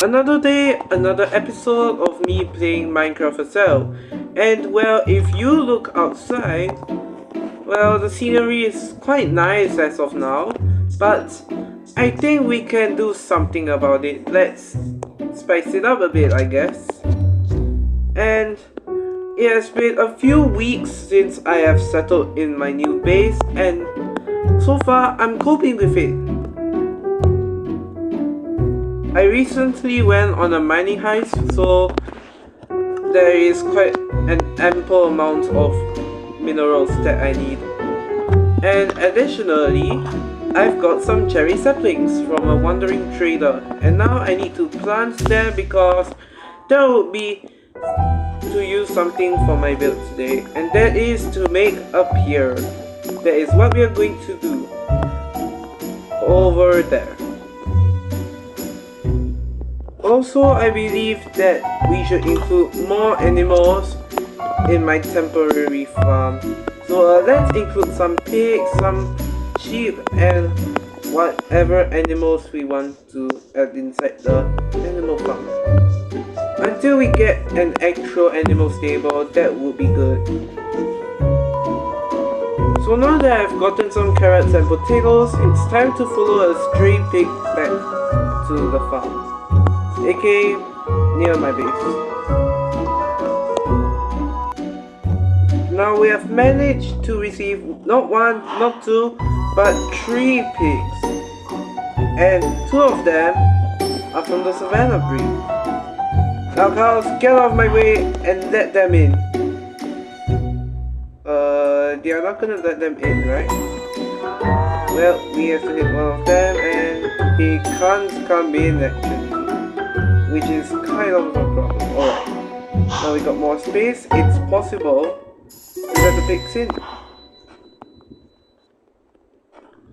Another day, another episode of me playing Minecraft accel. And well, if you look outside, well, the scenery is quite nice as of now, but I think we can do something about it. Let's spice it up a bit, I guess. And it has been a few weeks since I have settled in my new base, and so far I'm coping with it. I recently went on a mining heist, so there is quite an ample amount of minerals that I need. And additionally, I've got some cherry saplings from a wandering trader, and now I need to plant them because that would be to use something for my build today, and that is to make a pier. That is what we are going to do over there. Also, I believe that we should include more animals in my temporary farm. So let's include some pigs, some sheep, and whatever animals we want to add inside the animal farm. Until we get an actual animal stable, that would be good. So now that I've gotten some carrots and potatoes, it's time to follow a stray pig back to the farm, aka near my base. Now we have managed to receive not one, not two, but 3 pigs. And 2 of them are from the savannah breed. Now cows, get out of my way and let them in. They are not gonna let them in, right? Well, we have to hit one of them and they can't come in actually, which is kind of a problem. Alright, now we got more space. It's possible to let the pigs in.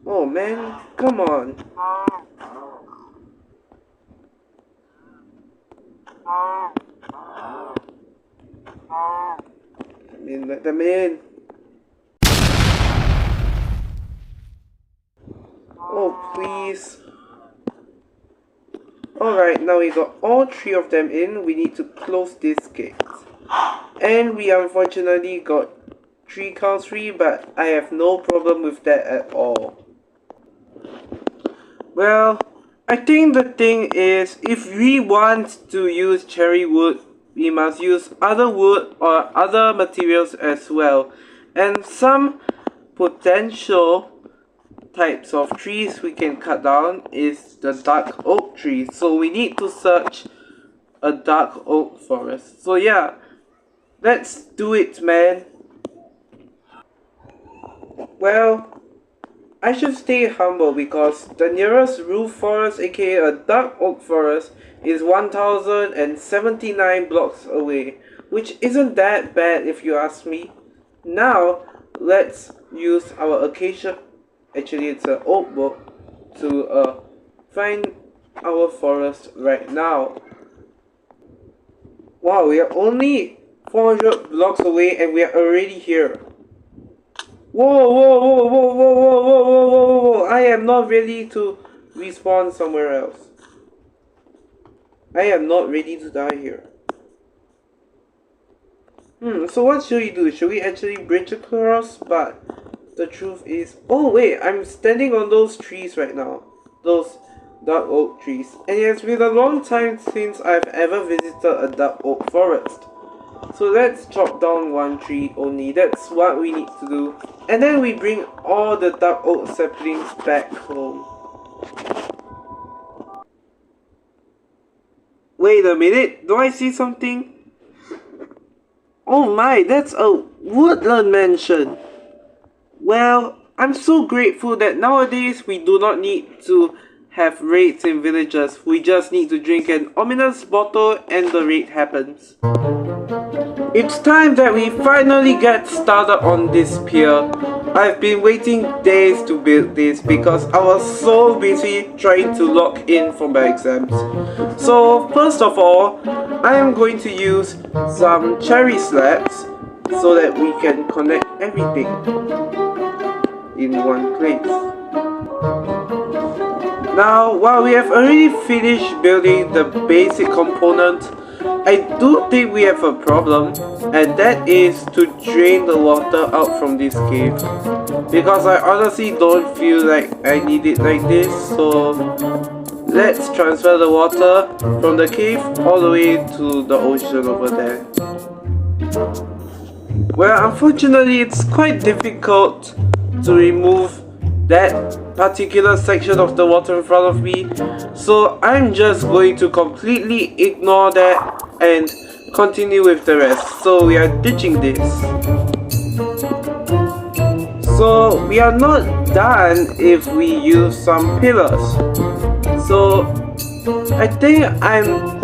Oh man, come on. Let them in. Oh please. Alright, now we got all 3 of them in. We need to close this gate. And we unfortunately got 3 cows free, but I have no problem with that at all. Well, I think the thing is, if we want to use cherry wood, we must use other wood or other materials as well. And some potential types of trees we can cut down is the dark oak tree. So we need to search a dark oak forest. So yeah, let's do it, man. Well, I should stay humble because the nearest roof forest, aka a dark oak forest, is 1079 blocks away, which isn't that bad if you ask me. Now, let's use our acacia, actually it's an oak book, to find our forest right now. Wow, we are only 400 blocks away and we are already here. Whoa, whoa, whoa, whoa, whoa, whoa, whoa, whoa, whoa, whoa, I am not ready to respawn somewhere else. I am not ready to die here. So what should we do? Should we actually bridge across? But the truth is... Oh wait, I'm standing on those trees right now. Those dark oak trees. And it has been a long time since I've ever visited a dark oak forest. So let's chop down 1 tree only. That's what we need to do. And then we bring all the dark oak saplings back home. Wait a minute, do I see something? Oh my, that's a woodland mansion. Well, I'm so grateful that nowadays we do not need to have raids in villages. We just need to drink an ominous bottle and the raid happens. It's time that we finally get started on this pier. I've been waiting days to build this because I was so busy trying to lock in for my exams. So first of all, I am going to use some cherry slabs so that we can connect everything in one place. Now, while we have already finished building the basic component, I do think we have a problem, and that is to drain the water out from this cave. Because I honestly don't feel like I need it like this, so let's transfer the water from the cave all the way to the ocean over there. Well, unfortunately, it's quite difficult to remove that particular section of the water in front of me, so I'm just going to completely ignore that and continue with the rest. So we are ditching this. So we are not done if we use some pillars. So I think I'm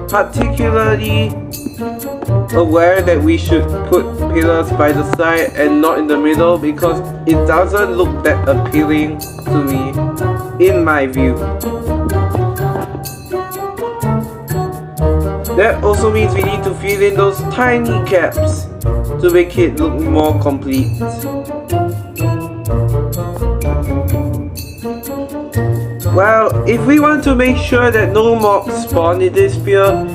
particularly aware that we should put pillars by the side and not in the middle, because it doesn't look that appealing to me, in my view. That also means we need to fill in those tiny gaps to make it look more complete. Well, if we want to make sure that no mobs spawn in this pier,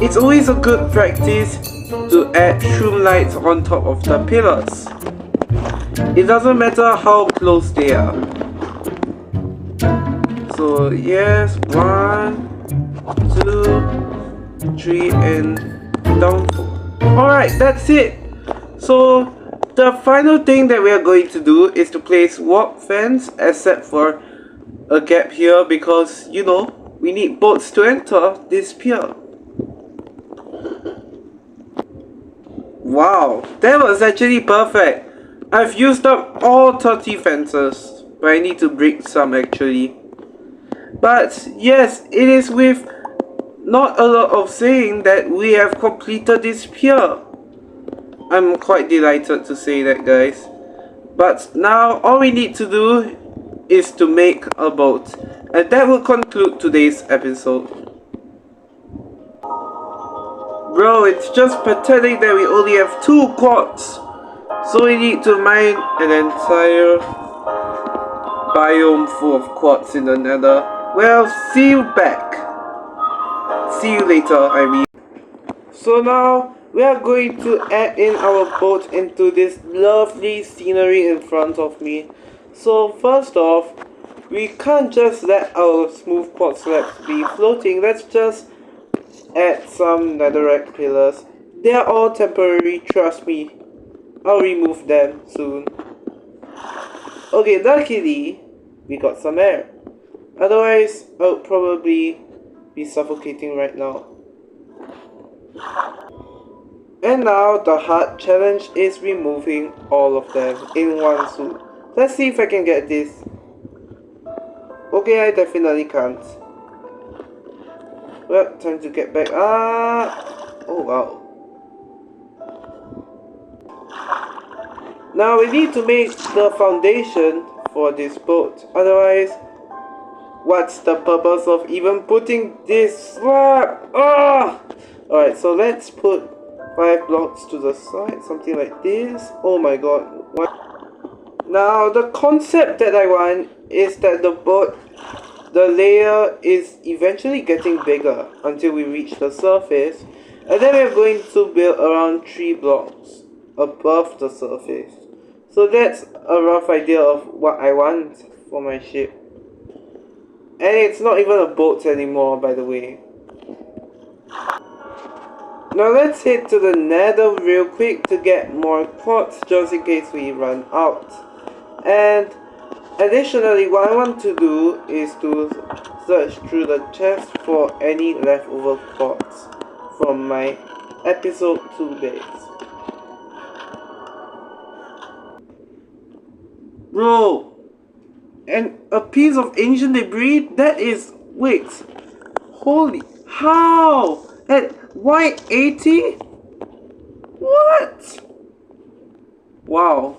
it's always a good practice to add shroom lights on top of the pillars. It doesn't matter how close they are. So yes, 1, 2, 3, and down 4. Alright, that's it. So the final thing that we are going to do is to place warp fence, except for a gap here, because you know, we need boats to enter this pier. Wow, that was actually perfect. I've used up all 30 fences, but I need to break some actually. But yes, it is with not a lot of saying that we have completed this pier. I'm quite delighted to say that, guys. But now all we need to do is to make a boat, and that will conclude today's episode. Bro, it's just pathetic that we only have 2 quartz, so we need to mine an entire biome full of quartz in the nether. Well, see you back. See you later, I mean. So now we are going to add in our boat into this lovely scenery in front of me. So first off, we can't just let our smooth quartz slabs be floating. Let's just add some netherrack pillars. They are all temporary, trust me. I'll remove them soon. Okay, luckily we got some air. Otherwise, I would probably be suffocating right now. And now the hard challenge is removing all of them in one swoop. Let's see if I can get this. Okay, I definitely can't. Well, time to get back. Oh wow. Now we need to make the foundation for this boat. Otherwise, what's the purpose of even putting this slab? Alright, so let's put 5 blocks to the side, something like this. Oh my god. What? Now the concept that I want is that the boat, the layer is eventually getting bigger until we reach the surface, and then we're going to build around 3 blocks above the surface. So that's a rough idea of what I want for my ship. And it's not even a boat anymore, by the way. Now let's head to the nether real quick to get more quartz just in case we run out. And additionally, what I want to do is to search through the chest for any leftover quartz from my episode 2 days. Bro, and a piece of ancient debris? That is, wait, holy, how? At white 80? What? Wow,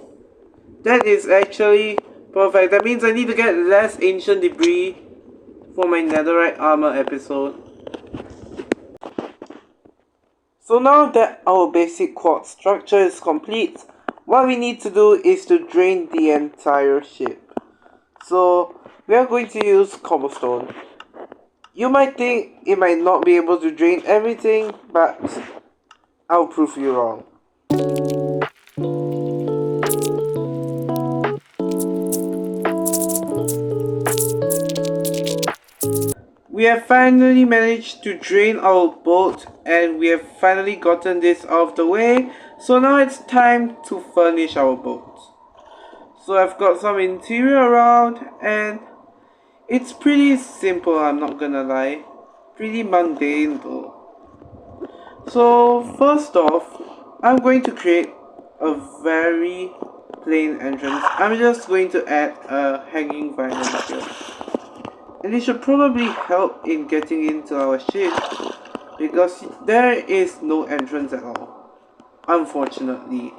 that is actually perfect. That means I need to get less ancient debris for my netherite armor episode. So now that our basic quartz structure is complete, what we need to do is to drain the entire ship. So we are going to use cobblestone. You might think it might not be able to drain everything, but I'll prove you wrong. We have finally managed to drain our boat, and we have finally gotten this out of the way. So now it's time to furnish our boat. So I've got some interior around, and it's pretty simple, I'm not gonna lie. Pretty mundane though. So first off, I'm going to create a very plain entrance. I'm just going to add a hanging vinyl here. And it should probably help in getting into our ship, because there is no entrance at all, unfortunately.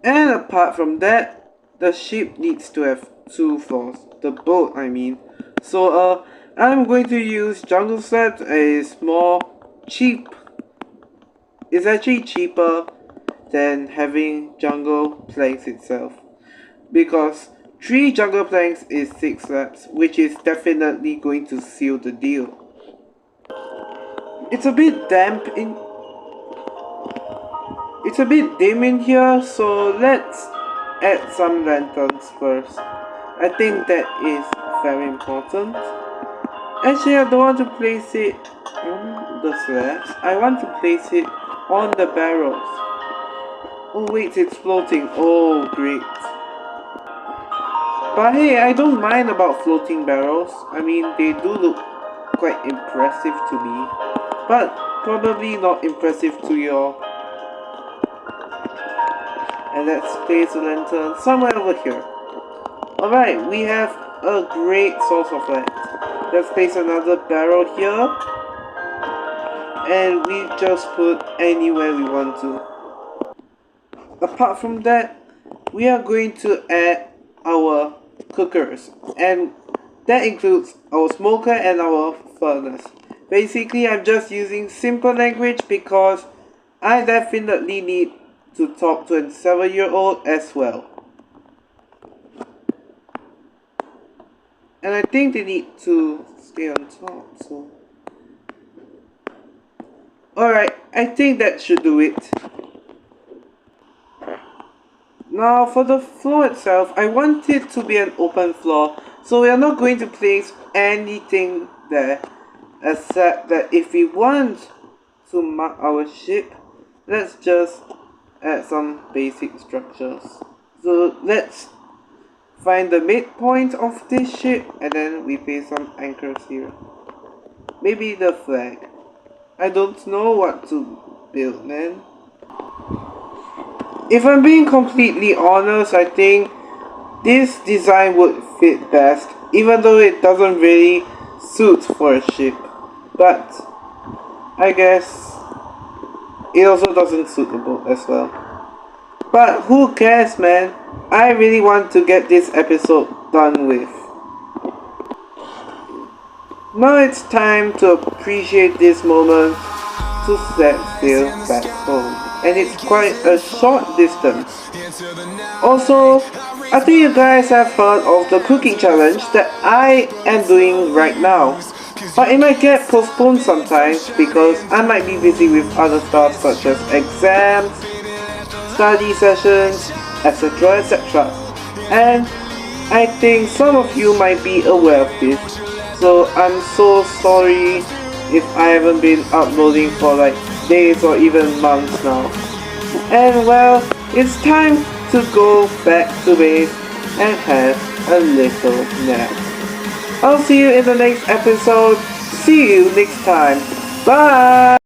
And apart from that, the ship needs to have 2 floors. The boat, I mean. So I'm going to use jungle slabs. It's more cheap. It's actually cheaper than having jungle planks itself, because 3 jungle planks is 6 slabs, which is definitely going to seal the deal. It's a bit damp in... It's a bit dim in here, so let's add some lanterns first. I think that is very important. Actually, I don't want to place it on the slabs. I want to place it on the barrels. Oh wait, it's floating. Oh great. But hey, I don't mind about floating barrels. I mean, they do look quite impressive to me, but probably not impressive to y'all. And let's place a lantern somewhere over here. Alright, we have a great source of light. Let's place another barrel here, and we just put anywhere we want to. Apart from that, we are going to add our cookers, and that includes our smoker and our furnace. Basically, I'm just using simple language because I definitely need to talk to a 7-year-old as well. And I think they need to stay on top, so... Alright, I think that should do it. Now for the floor itself, I want it to be an open floor, so we are not going to place anything there, except that if we want to mark our ship, let's just add some basic structures. So let's find the midpoint of this ship, and then we place some anchors here. Maybe the flag. I don't know what to build, man. If I'm being completely honest, I think this design would fit best, even though it doesn't really suit for a ship. But I guess it also doesn't suit the boat as well. But who cares, man? I really want to get this episode done with. Now it's time to appreciate this moment to set sail back home. And it's quite a short distance. Also, I think you guys have heard of the cooking challenge that I am doing right now. But it might get postponed sometimes because I might be busy with other stuff such as exams, study sessions, etc, etc. And I think some of you might be aware of this. So I'm so sorry if I haven't been uploading for like days or even months now. And well, it's time to go back to base and have a little nap. I'll see you in the next episode. See you next time. Bye!